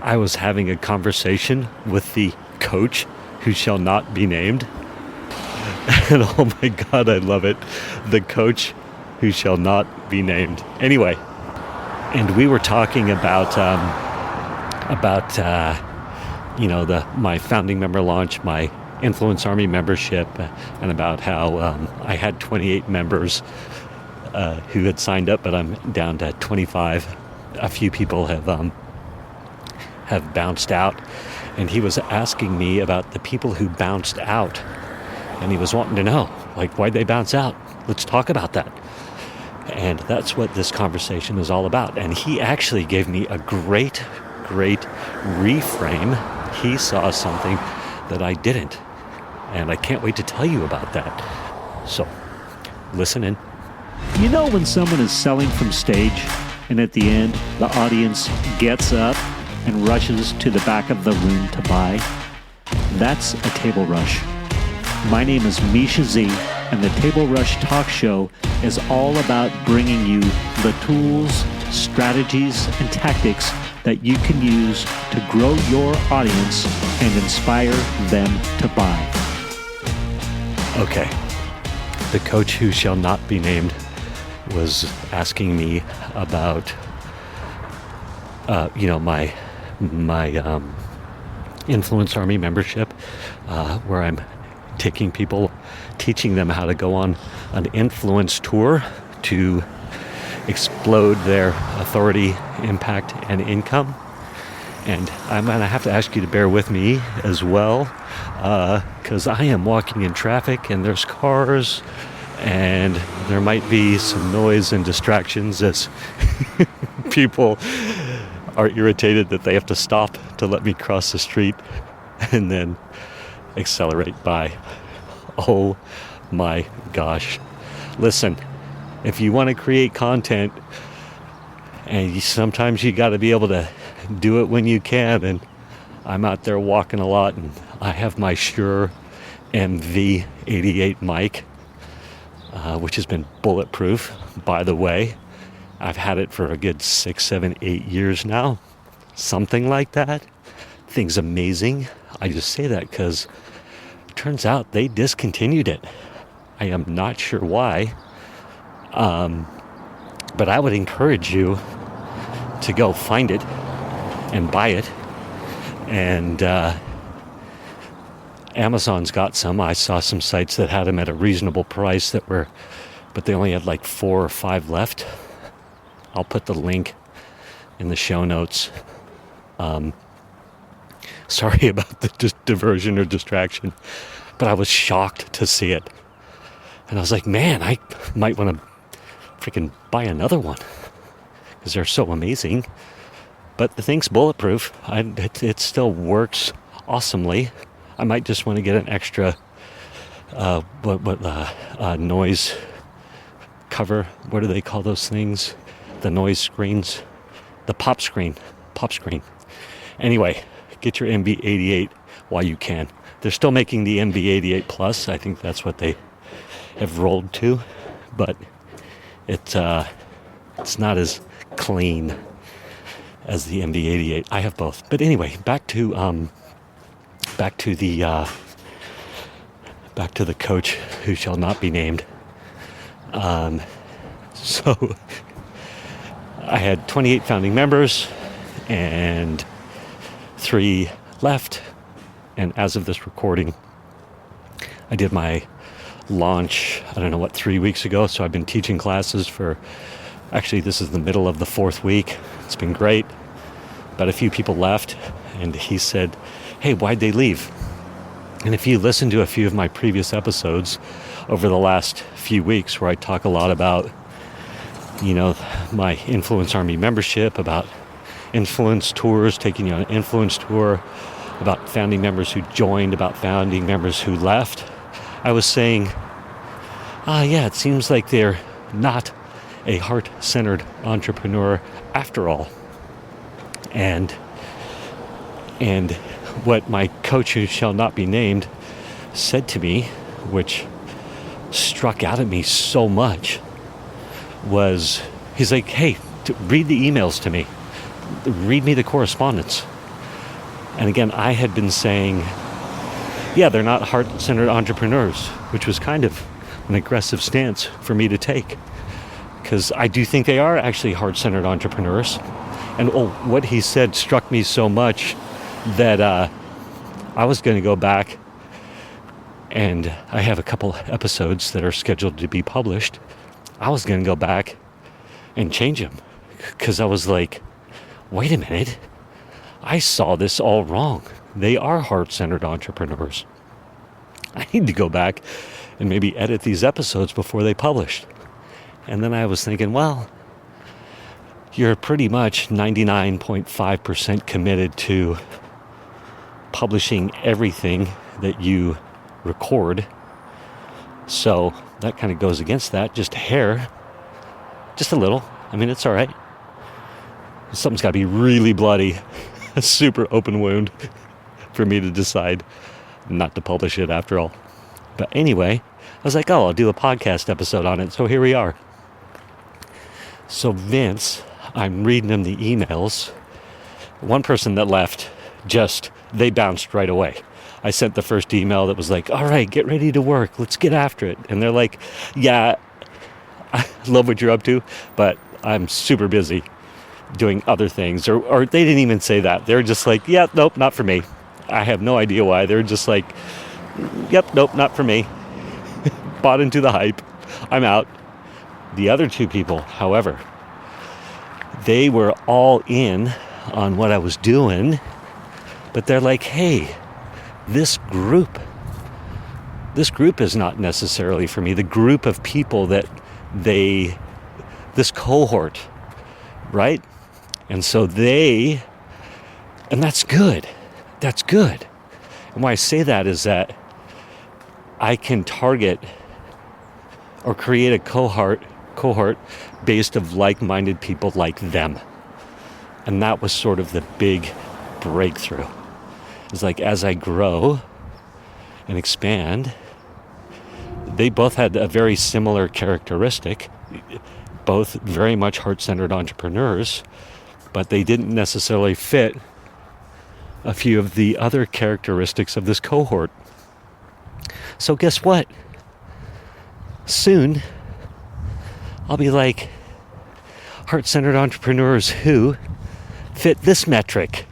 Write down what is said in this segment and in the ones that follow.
I was having a conversation with the coach who shall not be named. And oh my God, I love it. The coach who shall not be named. Anyway, and we were talking about my founding member launch, my Influence Army membership, and about how I had 28 members who had signed up, but I'm down to 25. A few people have bounced out, and he was asking me about the people who bounced out, and he was wanting to know, like, why'd they bounce out? Let's talk about that. And that's what this conversation is all about. And he actually gave me a great reframe. He saw something that I didn't, and I can't wait to tell you about that. So, listen in. You know when someone is selling from stage, and at the end, the audience gets up and rushes to the back of the room to buy? That's a table rush. My name is Mischa Z, and the Table Rush Talk Show is all about bringing you the tools, strategies, and tactics that you can use to grow your audience and inspire them to buy. Okay. The coach who shall not be named was asking me about, my Influence Army membership, where I'm taking people, teaching them how to go on an influence tour to explode their authority, impact, and income. And I'm going to have to ask you to bear with me as well, because I am walking in traffic and there's cars and there might be some noise and distractions as people are irritated that they have to stop to let me cross the street and then accelerate by. Oh my gosh. Listen, if you want to create content, and sometimes you got to be able to do it when you can, and I'm out there walking a lot, and I have my Shure MV88 mic, which has been bulletproof, by the way. I've had it for a good 6, 7, 8 years now, something like that. Thing's amazing. I just say that because it turns out they discontinued it. I am not sure why, but I would encourage you to go find it and buy it. And Amazon's got some. I saw some sites that had them at a reasonable price but they only had like 4 or 5 left. I'll put the link in the show notes. Sorry about the diversion or distraction, but I was shocked to see it. And I was like, man, I might want to freaking buy another one because they're so amazing. But the thing's bulletproof. It still works awesomely. I might just want to get an extra noise cover. What do they call those things? The noise screens, the pop screen. Anyway, get your MV88 while you can. They're still making the MV88 Plus. I think that's what they have rolled to, but it's not as clean as the MV88. I have both. But anyway, back to the coach who shall not be named. So I had 28 founding members and 3 left. And as of this recording, I did my launch, 3 weeks ago. So I've been teaching classes actually this is the middle of the 4th week. It's been great. But a few people left, and he said, hey, why'd they leave? And if you listen to a few of my previous episodes over the last few weeks where I talk a lot about, my Influence Army membership, about influence tours, taking you on an influence tour, about founding members who joined, about founding members who left, I was saying, it seems like they're not a heart-centered entrepreneur after all. And what my coach who shall not be named said to me, which struck out at me so much, was he's like, hey, read the emails to me. Read me the correspondence. And again, I had been saying, yeah, they're not heart-centered entrepreneurs, which was kind of an aggressive stance for me to take, because I do think they are actually heart-centered entrepreneurs. And what he said struck me so much that I was going to go back, and I have a couple episodes that are scheduled to be published. I was going to go back and change them, because I was like, wait a minute, I saw this all wrong. They are heart-centered entrepreneurs. I need to go back and maybe edit these episodes before they published. And then I was thinking, well, you're pretty much 99.5% committed to publishing everything that you record. So that kind of goes against that. Just a hair. Just a little. I mean, it's all right. Something's got to be really bloody. A super open wound for me to decide not to publish it after all. But anyway, I was like, oh, I'll do a podcast episode on it. So here we are. So Vince, I'm reading him the emails. One person that left, they bounced right away. I sent the first email that was like, all right, get ready to work. Let's get after it. And they're like, yeah, I love what you're up to, but I'm super busy doing other things. Or they didn't even say that. They're just like, yeah, nope, not for me. I have no idea why. They're just like, yep, nope, not for me. Bought into the hype. I'm out. The other two people, however, they were all in on what I was doing, but they're like, hey, this group is not necessarily for me. The group of people that this cohort, right? And so and that's good. That's good. And why I say that is that I can target or create a cohort based of like-minded people like them. And that was sort of the big breakthrough. It's like, as I grow and expand, they both had a very similar characteristic, both very much heart-centered entrepreneurs, but they didn't necessarily fit a few of the other characteristics of this cohort. So guess what? Soon, I'll be like, heart-centered entrepreneurs who fit this metric.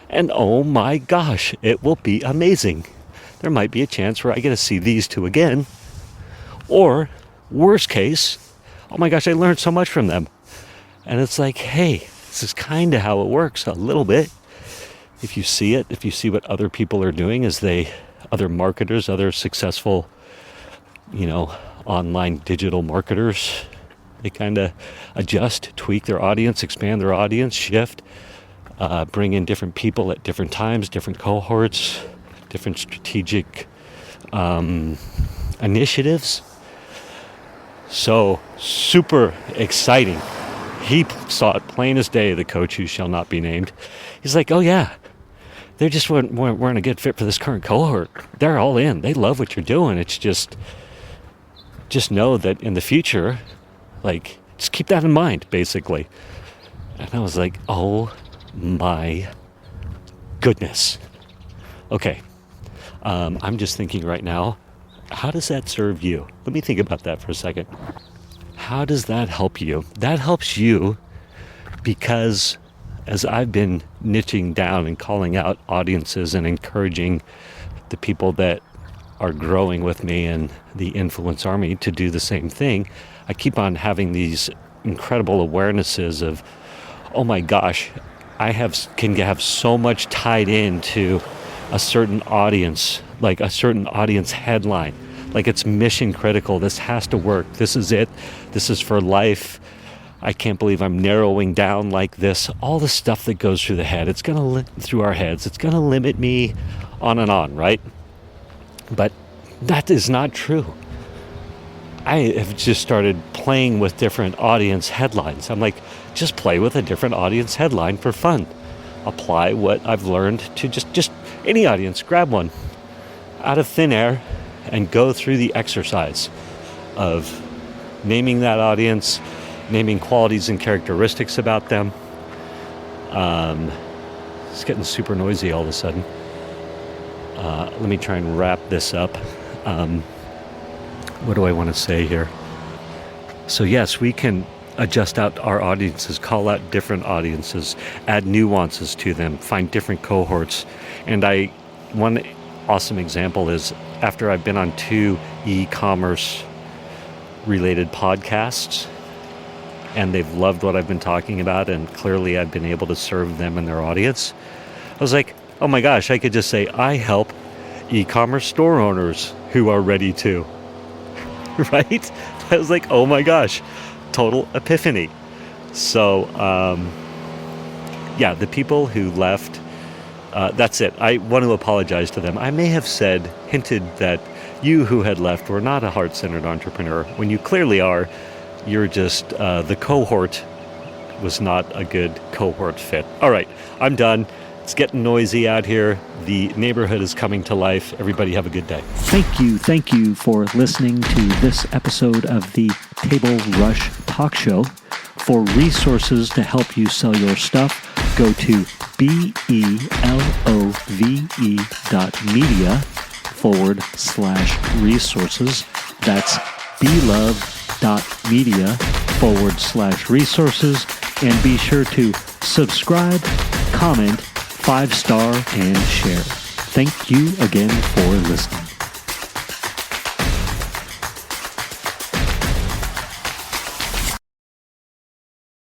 And oh my gosh, it will be amazing. There might be a chance where I get to see these two again. Or, worst case, oh my gosh, I learned so much from them. And it's like, hey, this is kind of how it works a little bit. If you see it, if you see what other people are doing other marketers, other successful, online digital marketers, they kind of adjust, tweak their audience, expand their audience, shift, bring in different people at different times, different cohorts, different strategic initiatives. So super exciting. He saw it plain as day, the coach who shall not be named. He's like, oh yeah, they just weren't a good fit for this current cohort. They're all in. They love what you're doing. It's just know that in the future, just keep that in mind, basically. And I was like, oh my goodness. Okay. I'm just thinking right now, how does that serve you? Let me think about that for a second. How does that help you? That helps you because as I've been niching down and calling out audiences and encouraging the people that are growing with me and the Influence Army to do the same thing, I keep on having these incredible awarenesses of, oh my gosh, can have so much tied into a certain audience, like a certain audience headline. Like it's mission critical. This has to work. This is it. This is for life. I can't believe I'm narrowing down like this. All the stuff that goes through the head, it's going to through our heads. It's going to limit me on and on, right? But that is not true. I have just started playing with different audience headlines. I'm like, just play with a different audience headline for fun. Apply what I've learned to just any audience. Grab one out of thin air and go through the exercise of naming that audience, naming qualities and characteristics about them, It's getting super noisy all of a sudden. Let me try and wrap this up. What do I want to say here? So yes, we can adjust out our audiences, call out different audiences, add nuances to them, find different cohorts. And one awesome example is after I've been on 2 e-commerce related podcasts, and they've loved what I've been talking about, and clearly I've been able to serve them and their audience. I was like, oh my gosh, I could just say, I help e-commerce store owners who are ready to, right? I was like, oh my gosh, total epiphany. So, the people who left, that's it. I want to apologize to them. I may have hinted that you who had left were not a heart-centered entrepreneur, when you clearly are. You're just, the cohort was not a good cohort fit. All right, I'm done. It's getting noisy out here. The neighborhood is coming to life. Everybody have a good day. Thank you for listening to this episode of the Table Rush Talk Show. For resources to help you sell your stuff, go to belove.media/resources. That's belove.media/resources. And be sure to subscribe, comment, 5-star, and share. Thank you again for listening.